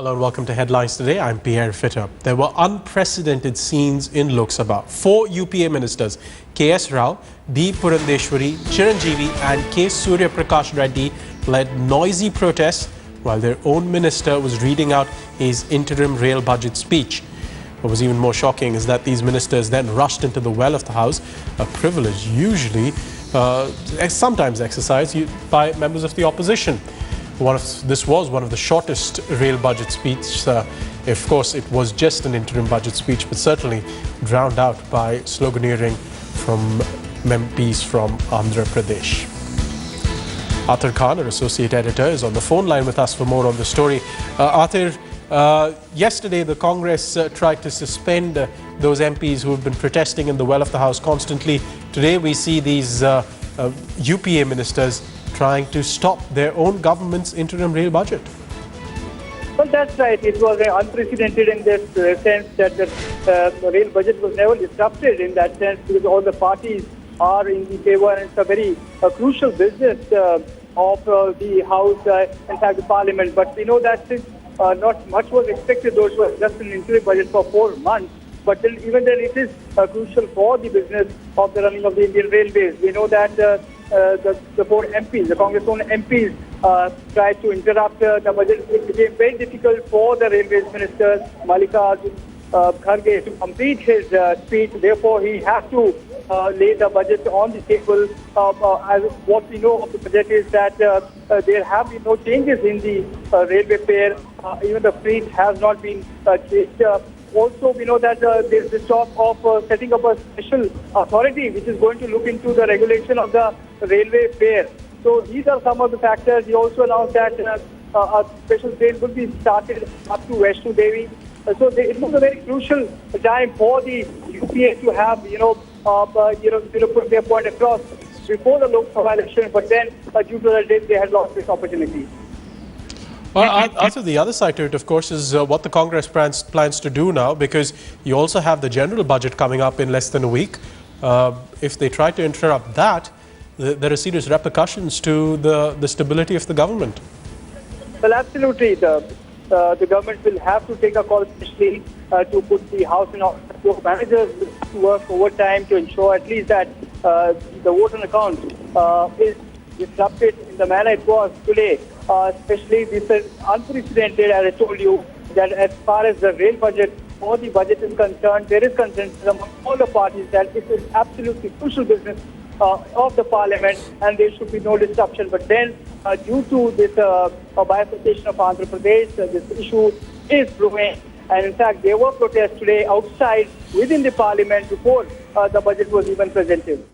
Hello and welcome to Headlines Today. I'm Pierre Fitter. There were unprecedented scenes in Lok Sabha. 4 UPA ministers, K.S. Rao, B. Purandeshwari, Chiranjeevi and K. Surya Prakash Reddy led noisy protests while their own minister was reading out his interim rail budget speech. What was even more shocking is that these ministers then rushed into the well of the House, a privilege usually sometimes exercised by members of the opposition. This was one of the shortest rail budget speeches. Of course, it was just an interim budget speech, but certainly drowned out by sloganeering from MPs from Andhra Pradesh. Athar Khan, our associate editor, is on the phone line with us for more on the story. Athar, yesterday the Congress tried to suspend those MPs who have been protesting in the well of the House constantly. Today we see these UPA ministers trying to stop their own government's interim rail budget. Well, that's right. It was unprecedented in this sense that the rail budget was never disrupted in that sense because all the parties are in the favor and it's a very crucial business of the House, in fact the Parliament. But we know that since not much was expected, those were just an interim budget for 4 months. But even then it is crucial for the business of the running of the Indian Railways. We know that the 4 MPs, the Congress-owned MPs, tried to interrupt the budget. It became very difficult for the Railways Minister, Mallikarjun Kharge, to complete his speech. Therefore, he has to lay the budget on the table. As what we know of the budget is that there have been no changes in the railway fare. Even the fleet has not been changed. Also, we know that there is this talk of setting up a special authority which is going to look into the regulation of the railway fare. So these are some of the factors. He also announced that a special train will be started up to Vaishno Devi. So it was a very crucial time for the UPA to have, put their point across before the Lok Sabha election. But then, due to the death, they had lost this opportunity. Well, also the other side to it, of course, is what the Congress plans to do now, because you also have the general budget coming up in less than a week. If they try to interrupt that, there are serious repercussions to the stability of the government. Well, absolutely. The government will have to take a call, especially to put the House in order. Managers will have to work overtime to ensure at least that the vote on account is disrupted in the manner it was today. Especially this is unprecedented, as I told you, that as far as the rail budget or the budget is concerned, there is consensus among all the parties that it is absolutely crucial business of the Parliament and there should be no disruption. But then, due to this bifurcation of Andhra Pradesh, this issue is brewing. And in fact, there were protests today outside within the Parliament before the budget was even presented.